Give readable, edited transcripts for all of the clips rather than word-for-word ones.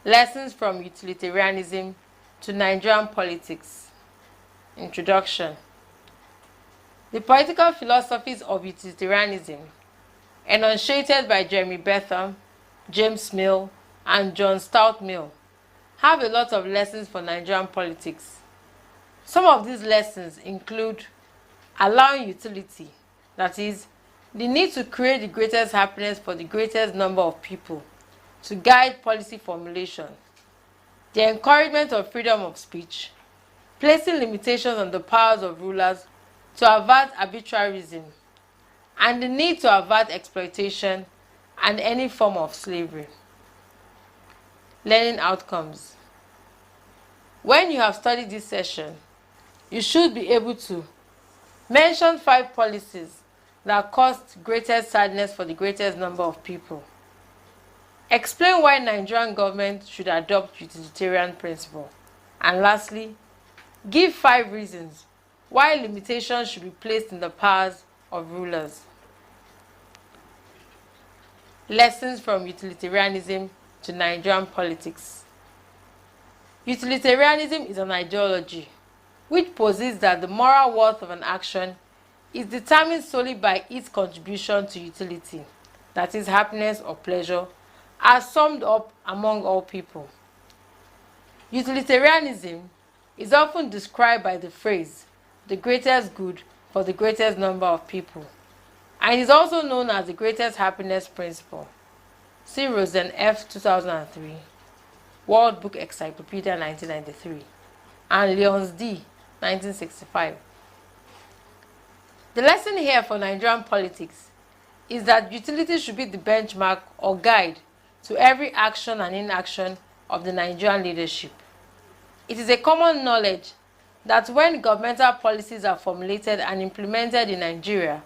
Lessons from Utilitarianism to Nigerian Politics. Introduction. The political philosophies of utilitarianism, enunciated by Jeremy Bentham, James Mill, and John Stuart Mill, have a lot of lessons for Nigerian politics. Some of these lessons include allowing utility, that is, the need to create the greatest happiness for the greatest number of people, to guide policy formulation, the encouragement of freedom of speech, placing limitations on the powers of rulers to avert arbitrarism, and the need to avert exploitation and any form of slavery. Learning outcomes. When you have studied this session, you should be able to mention 5 policies that caused greatest sadness for the greatest number of people. Explain why Nigerian government should adopt utilitarian principle. And lastly, give 5 reasons why limitations should be placed in the powers of rulers. Lessons from Utilitarianism to Nigerian Politics. Utilitarianism is an ideology which posits that the moral worth of an action is determined solely by its contribution to utility, that is, happiness or pleasure, as summed up among all people. Utilitarianism is often described by the phrase, the greatest good for the greatest number of people, and is also known as the greatest happiness principle. See Rosen F. 2003, World Book Encyclopedia 1993, and Lyons D. 1965. The lesson here for Nigerian politics is that utility should be the benchmark or guide to every action and inaction of the Nigerian leadership. It is a common knowledge that when governmental policies are formulated and implemented in Nigeria,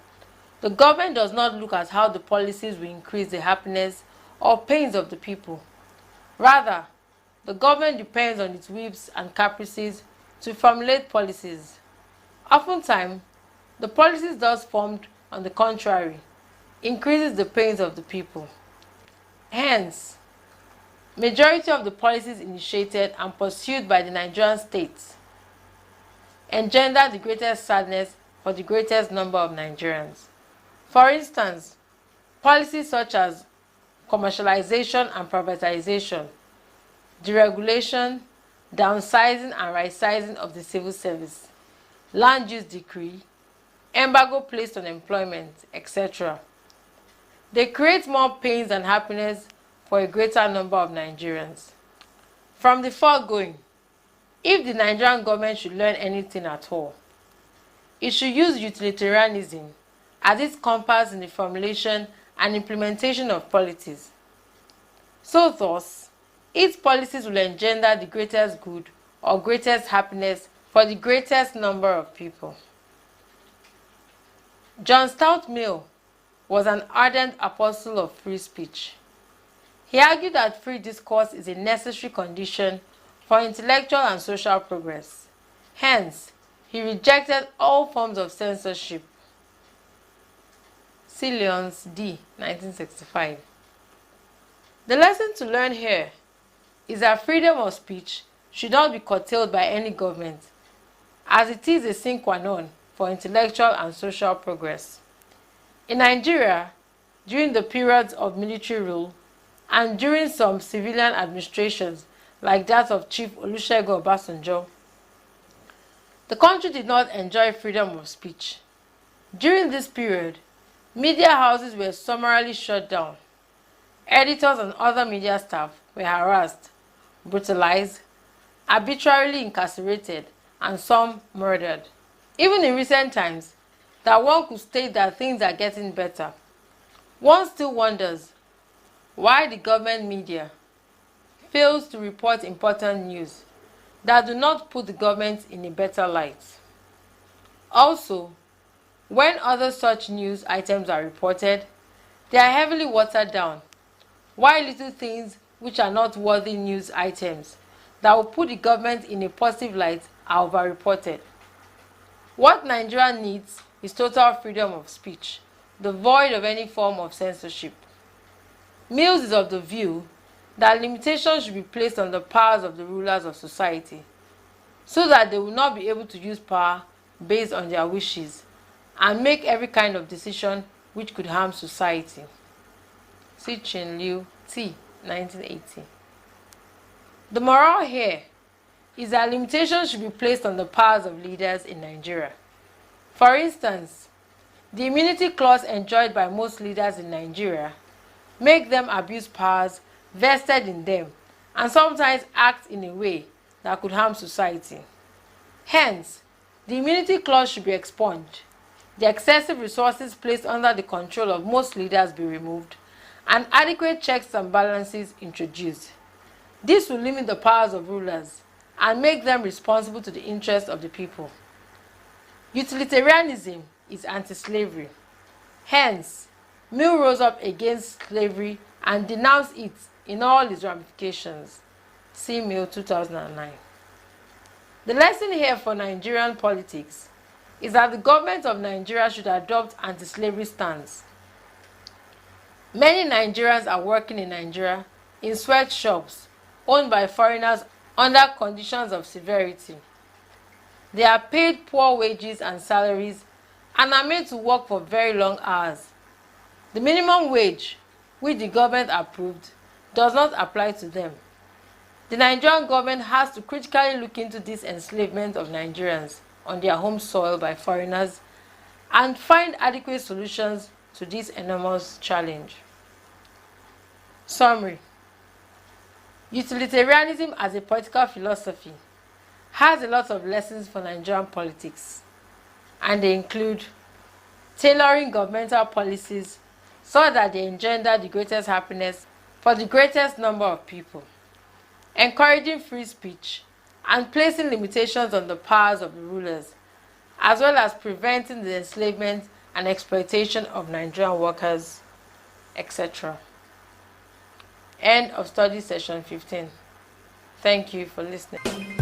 the government does not look at how the policies will increase the happiness or pains of the people. Rather, the government depends on its whims and caprices to formulate policies. Oftentimes, the policies thus formed, on the contrary, increases the pains of the people. Hence, majority of the policies initiated and pursued by the Nigerian state engender the greatest sadness for the greatest number of Nigerians. For instance, policies such as commercialization and privatization, deregulation, downsizing and right-sizing of the civil service, land use decree, embargo placed on employment, etc. They create more pains and happiness for a greater number of Nigerians. From the foregoing, if the Nigerian government should learn anything at all, it should use utilitarianism as its compass in the formulation and implementation of policies. So thus, its policies will engender the greatest good or greatest happiness for the greatest number of people. John Stuart Mill was an ardent apostle of free speech. He argued that free discourse is a necessary condition for intellectual and social progress. Hence, he rejected all forms of censorship. See Lyons D. 1965. The lesson to learn here is that freedom of speech should not be curtailed by any government, as it is a sine qua non for intellectual and social progress. In Nigeria, during the periods of military rule and during some civilian administrations like that of Chief Olusegun Obasanjo, the country did not enjoy freedom of speech. During this period, media houses were summarily shut down. Editors and other media staff were harassed, brutalized, arbitrarily incarcerated, and some murdered. Even in recent times, that one could state that things are getting better, one still wonders why the government media fails to report important news that do not put the government in a better light. Also, when other such news items are reported, they are heavily watered down, while little things which are not worthy news items that will put the government in a positive light are overreported. What Nigeria needs is total freedom of speech, devoid of any form of censorship. Mills is of the view that limitations should be placed on the powers of the rulers of society, so that they will not be able to use power based on their wishes and make every kind of decision which could harm society. See Chin Liu T. 1980. The moral here is that limitations should be placed on the powers of leaders in Nigeria. For instance, the immunity clause enjoyed by most leaders in Nigeria make them abuse powers vested in them and sometimes act in a way that could harm society. Hence, the immunity clause should be expunged, the excessive resources placed under the control of most leaders be removed, and adequate checks and balances introduced. This will limit the powers of rulers and make them responsible to the interests of the people. Utilitarianism is anti-slavery. Hence, Mill rose up against slavery and denounced it in all its ramifications. See Mill 2009. The lesson here for Nigerian politics is that the government of Nigeria should adopt anti-slavery stance. Many Nigerians are working in Nigeria in sweatshops owned by foreigners under conditions of severity. They are paid poor wages and salaries and are made to work for very long hours. The minimum wage, which the government approved, does not apply to them. The Nigerian government has to critically look into this enslavement of Nigerians on their home soil by foreigners and find adequate solutions to this enormous challenge. Summary: utilitarianism as a political philosophy has a lot of lessons for Nigerian politics, and they include tailoring governmental policies so that they engender the greatest happiness for the greatest number of people, encouraging free speech, and placing limitations on the powers of the rulers, as well as preventing the enslavement and exploitation of Nigerian workers, etc. End of study session 15. Thank you for listening.